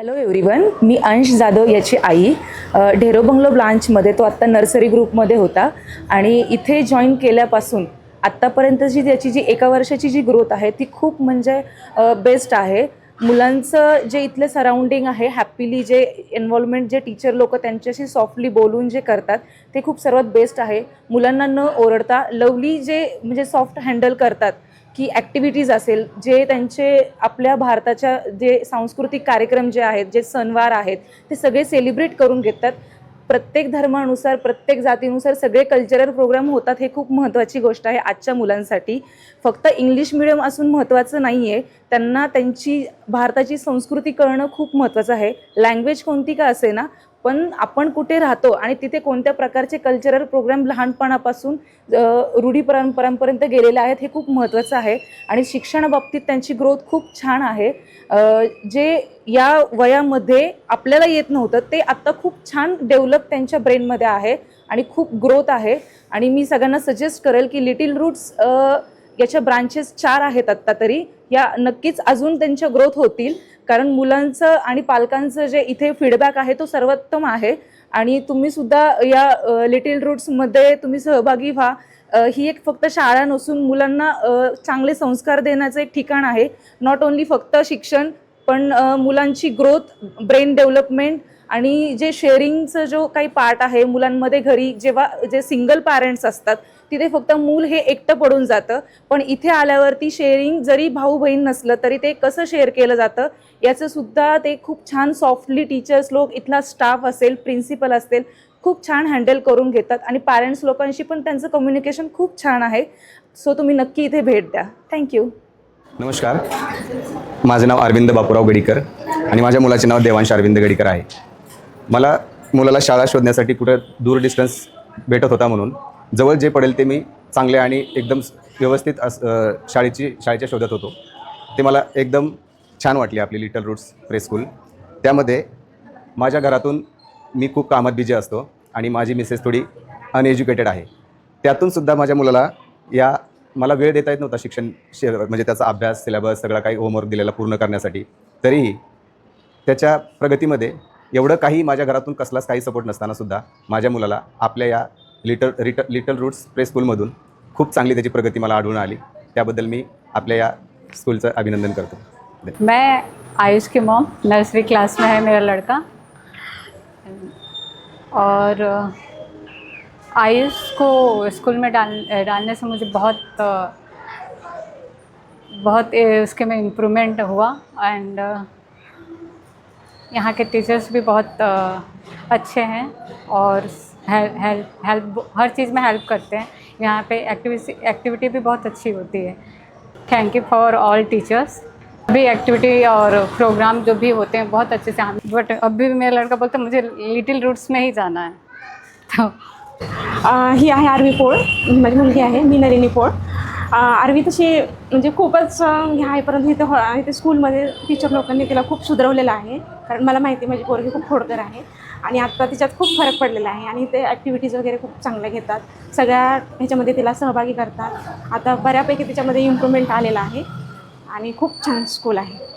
Hello everyone, मी अंश जाधव याची आई. ढेरो बंगलो ब्रांचमध्ये तो आत्ता नर्सरी ग्रुपमध्ये होता आणि इथे जॉईन केल्यापासून आत्तापर्यंतची त्याची जी एका वर्षाची जी ग्रोथ आहे ती खूप म्हणजे बेस्ट आहे. मुलांचं जे इथले सराउंडिंग आहे, हॅपीली जे एन्व्हॉल्वमेंट जे टीचर लोक त्यांच्याशी सॉफ्टली बोलून जे करतात ते खूप सर्वात बेस्ट आहे. मुलांना न ओरडता लवली जे म्हणजे सॉफ्ट हँडल करतात की ॲक्टिव्हिटीज असेल, जे त्यांचे आपल्या भारताच्या जे सांस्कृतिक कार्यक्रम जे आहेत, जे सणवार आहेत ते सगळे सेलिब्रेट करून घेतात. प्रत्येक धर्मानुसार, प्रत्येक जातीनुसार सगळे कल्चरल प्रोग्राम होतात. हे खूप महत्त्वाची गोष्ट आहे आजच्या मुलांसाठी. फक्त इंग्लिश मिडियम असून महत्त्वाचं नाही आहे, त्यांना त्यांची भारताची संस्कृती कळणं खूप महत्त्वाचं आहे. लँग्वेज कोणती का असेना, पण आपण कुठे राहतो आणि तिथे कोणत्या प्रकारचे कल्चरल प्रोग्राम लहानपणापासून रूढी परंपरांपर्यंत गेलेले आहेत हे खूप महत्त्वाचं आहे. आणि शिक्षणाबाबतीत त्यांची ग्रोथ खूप छान आहे. जे या वयामध्ये आपल्याला येत नव्हतं ते आत्ता खूप छान डेव्हलप त्यांच्या ब्रेनमध्ये आहे आणि खूप ग्रोथ आहे. आणि मी सगळ्यांना सजेस्ट करेल की लिटिल रूट्स याच्या ब्रांचेस 4 आहेत आत्ता तरी, या नक्कीच अजून त्यांच्या ग्रोथ होतील. कारण मुलांचं आणि पालकांचं जे इथे फीडबॅक आहे तो सर्वोत्तम आहे. आणि तुम्हीसुद्धा या लिटिल रूट्समध्ये तुम्ही सहभागी व्हा. ही एक फक्त शाळा नसून मुलांना चांगले संस्कार देण्याचं एक ठिकाण आहे. नॉट ओन्ली फक्त शिक्षण, पण मुलांची ग्रोथ, ब्रेन डेव्हलपमेंट आणि जे शेअरिंगचं जो काही पार्ट आहे मुलांमध्ये घरी जेव्हा जे सिंगल पॅरेंट्स असतात तिथे फक्त मूल हे एकटं पडून जातं. पण इथे आल्यावरती शेअरिंग जरी भाऊ बहीण नसलं तरी ते कसं शेअर केलं जातं याचं सुद्धा ते खूप छान सॉफ्टली टीचर्स लोक, इथला स्टाफ असेल, प्रिन्सिपल असेल, खूप छान हँडल करून घेतात. आणि पॅरेंट्स लोकांशी पण त्यांचं कम्युनिकेशन खूप छान आहे. सो तुम्ही नक्की इथे भेट द्या. थँक्यू. नमस्कार, माझं नाव अरविंद बापूराव गडीकर आणि माझ्या मुलाचे नाव देवांश अरविंद गडीकर आहे. मला मुलाला शाळा शोधण्यासाठी कुठं दूर डिस्टन्स भेटत होता, म्हणून जवळ जे पडेल ते मी चांगले आणि एकदम व्यवस्थित शाळेच्या शोधत होतो. ते मला एकदम छान वाटली आपली लिटल रूट्स प्रे स्कूल. त्यामध्ये माझ्या घरातून मी खूप कामात बिझी असतो आणि माझी मिसेस थोडी अनएज्युकेटेड आहे. त्यातूनसुद्धा माझ्या मुलाला मला वेळ देता येत नव्हता म्हणजे त्याचा अभ्यास, सिलेबस, सगळा काही होमवर्क दिलेला पूर्ण करण्यासाठी. तरीही त्याच्या प्रगतीमध्ये एवढं काही माझ्या घरातून कसलाच काही सपोर्ट नसतानासुद्धा माझ्या मुलाला आपल्या या लिटल रूट्स प्रे स्कूलमधून खूप चांगली त्याची प्रगती मला आढळून आली. त्याबद्दल मी आपल्या या स्कूलचं अभिनंदन करतो. मैं आयुष की मॉम, नर्सरी क्लास में है मेरा लड़का. और आयुष को स्कूल में डालने से मुझे बहुत उसके में इम्प्रूवमेंट हुआ. एंड यहाँ के टीचर्स भी बहुत अच्छे हैं और हेल्प हर चीज़ में हेल्प करते हैं. यहाँ पे एक्टिविटी भी बहुत अच्छी होती है. Thank you for all teachers. अभी एक्टिविटी और प्रोग्राम जो भी होते हैं बहुत अच्छे से हम, बट अभी भी मेरा लड़का बोलता है मुझे लिटिल रूट्स में ही जाना है. तो ही आहे आरवी पोळ, माझी मुलगी आहे. मी नलिनी पोळ. आरवी तशी म्हणजे खूपच ह्या आहेपर्यंत इथे स्कूलमध्ये टीचर लोकांनी तिला खूप सुधारवलेलं आहे. कारण मला माहिती आहे माझी पोरगी खूप खोडकर आहे आणि आत्ता तिच्यात खूप फरक पडलेला आहे. आणि ते ॲक्टिव्हिटीज वगैरे खूप चांगल्या घेतात, सगळ्या ह्याच्यामध्ये तिला सहभागी करतात. आता बऱ्यापैकी तिच्यामध्ये इम्प्रूव्हमेंट आलेला आहे आणि खूप छान स्कूल आहे.